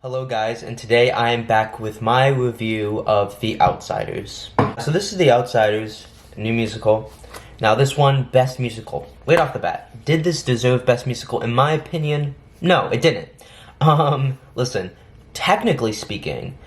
Hello guys, and today I am back with my review of The Outsiders. So this is The Outsiders, a new musical. Now this one, Best Musical. Right off the bat, did this deserve Best Musical? In my opinion, no, it didn't. Listen, technically speaking,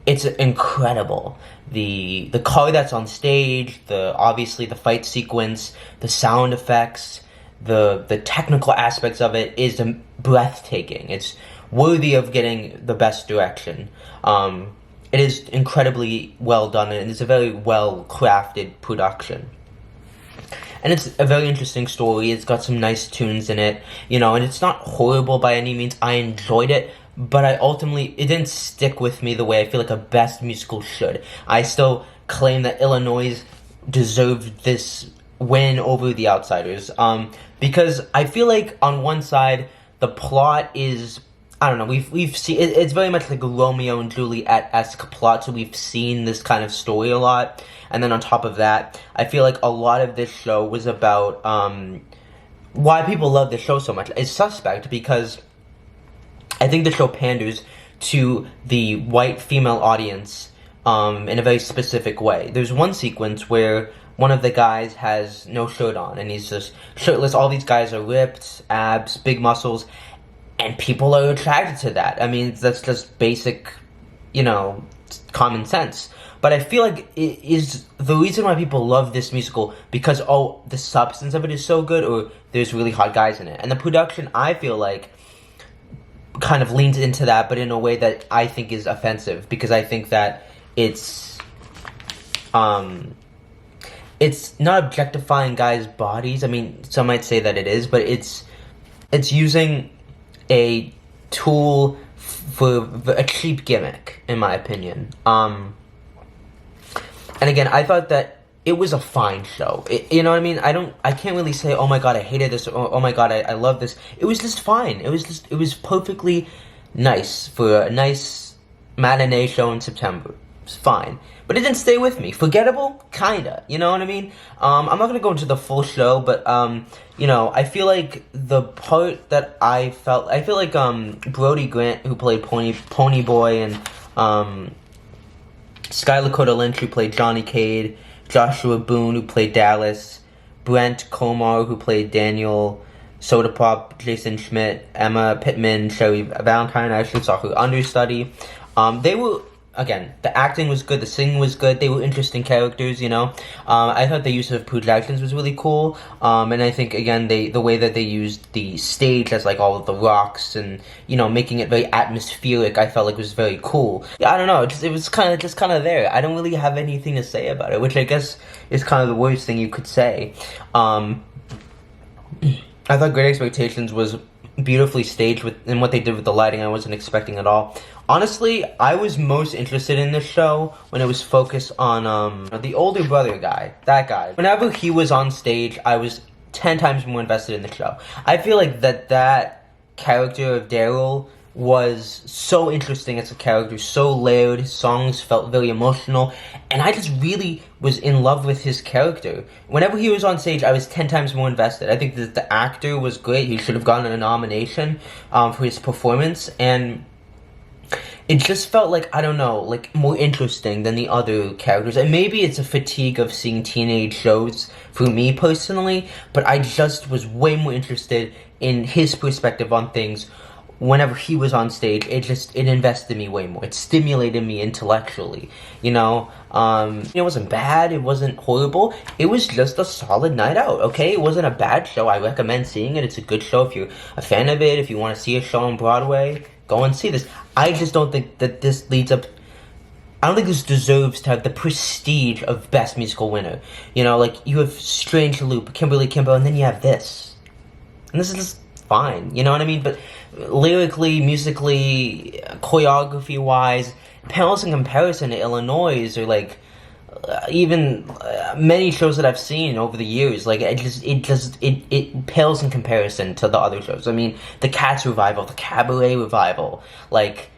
it's incredible. The car that's on stage, obviously the fight sequence, the sound effects, the technical aspects of it is breathtaking. It's worthy of getting the best direction. It is incredibly well done, and it's a very well crafted production. And it's a very interesting story. It's got some nice tunes in it, and it's not horrible by any means. I enjoyed it, but it didn't stick with me the way I feel like a best musical should. I still claim that Illinois deserved this win over The Outsiders, because I feel like on one side, the plot is, I don't know, we've seen it's very much like a Romeo and Juliet-esque plot, so we've seen this kind of story a lot. And then on top of that, I feel like a lot of this show was about why people love this show so much. It's suspect because I think the show panders to the white female audience in a very specific way. There's one sequence where one of the guys has no shirt on, and he's just shirtless. All these guys are ripped, abs, big muscles, and people are attracted to that. I mean, that's just basic, common sense. But I feel like it is the reason why people love this musical because, the substance of it is so good, or there's really hot guys in it. And the production, I feel like, kind of leans into that, but in a way that I think is offensive, because I think that it's not objectifying guys' bodies. I mean, some might say that it is, but it's using a tool for a cheap gimmick, in my opinion. And again, I thought that it was a fine show. You know what I mean? I can't really say, oh my god, I hated this, or oh my god, I love this. It was just fine. It was perfectly nice for a nice matinee show in September. It's fine. But it didn't stay with me. Forgettable? Kinda. You know what I mean? I'm not gonna go into the full show, but, I feel like the part that I feel like, Brody Grant, who played Pony Boy, and, Sky Lakota Lynch, who played Johnny Cade, Joshua Boone, who played Dallas, Brent Komar, who played Daniel, Soda Pop, Jason Schmidt, Emma Pittman, Sherry Valentine, I actually saw her understudy. They were, again, the acting was good, the singing was good, they were interesting characters, I thought the use of projections was really cool, and I think, again, the way that they used the stage as, like, all of the rocks, and, making it very atmospheric, I felt like was very cool. Yeah, I don't know, it was kind of there. I don't really have anything to say about it, which I guess is kind of the worst thing you could say. I thought Great Expectations was beautifully staged and what they did with the lighting, I wasn't expecting at all. Honestly, I was most interested in this show when it was focused on the older brother guy, that guy. Whenever he was on stage, I was 10 times more invested in the show. I feel like that character of Daryl was so interesting as a character, so layered. His songs felt very emotional, and I just really was in love with his character. Whenever he was on stage, I was 10 times more invested. I think that the actor was great. He should have gotten a nomination for his performance, and it just felt like, I don't know, like more interesting than the other characters. And maybe it's a fatigue of seeing teenage shows for me personally, but I just was way more interested in his perspective on things. Whenever he was on stage, it invested me way more. It stimulated me intellectually, It wasn't bad, it wasn't horrible, it was just a solid night out, okay? It wasn't a bad show. I recommend seeing it. It's a good show if you're a fan of it. If you want to see a show on Broadway, go and see this. I just don't think that this leads up, I don't think this deserves to have the prestige of Best Musical Winner. Like, you have Strange Loop, Kimberly Kimbo, and then you have this. And this is just fine, you know what I mean? But lyrically, musically, choreography-wise, pales in comparison to Illinois, or like even many shows that I've seen over the years. Like, it pales in comparison to the other shows. I mean, the Cats revival, the Cabaret revival, like,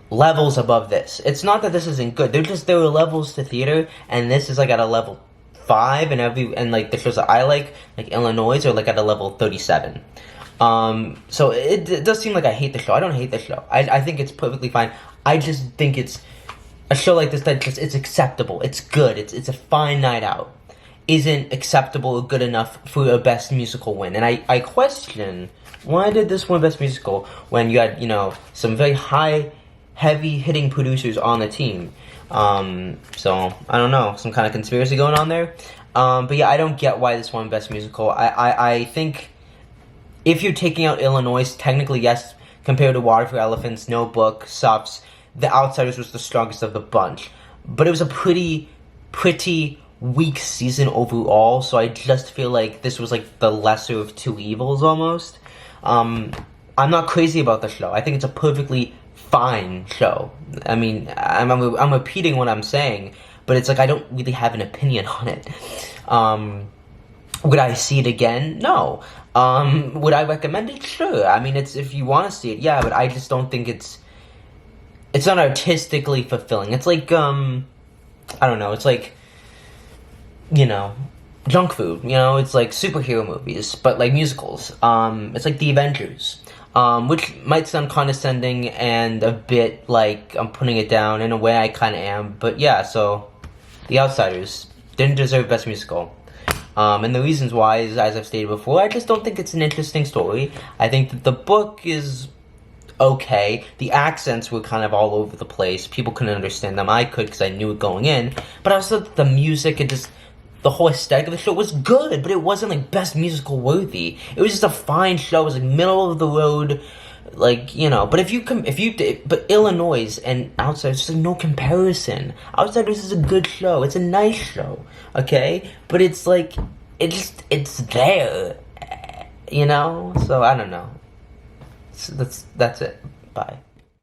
levels above this. It's not that this isn't good. There were levels to theater, and this is like at a level 5, and like the shows that I like Illinois, are like at a level 37. So it does seem like I hate the show. I don't hate the show. I think it's perfectly fine. I just think it's a show like this that just it's acceptable. It's good. It's a fine night out. Isn't acceptable or good enough for a best musical win. And I question why did this win best musical when you had, some very heavy hitting producers on the team. So I don't know, some kind of conspiracy going on there. But yeah, I don't get why this won best musical. I think if you're taking out Illinois, technically yes, compared to Water for Elephants, Notebook, Sups, The Outsiders was the strongest of the bunch. But it was a pretty weak season overall, so I just feel like this was like the lesser of two evils almost. I'm not crazy about the show. I think it's a perfectly fine show. I mean, I'm repeating what I'm saying, but it's like I don't really have an opinion on it. Would I see it again? No. Would I recommend it? Sure. I mean, it's if you want to see it, yeah, but I just don't think it's not artistically fulfilling. It's like, I don't know, it's like, junk food, it's like superhero movies, but like musicals. It's like The Avengers, which might sound condescending and a bit like I'm putting it down. In a way, I kind of am, but yeah, so The Outsiders didn't deserve Best Musical. And the reasons why is, as I've stated before, I just don't think it's an interesting story. I think that the book is okay. The accents were kind of all over the place. People couldn't understand them. I could because I knew it going in. But also the music and just the whole aesthetic of the show was good, but it wasn't like best musical worthy. It was just a fine show. It was like middle of the road, like, but Illinois and Outsiders, there's like no comparison. Outsiders is a good show. It's a nice show, okay? But it's like, it's there, So I don't know. So that's it. Bye.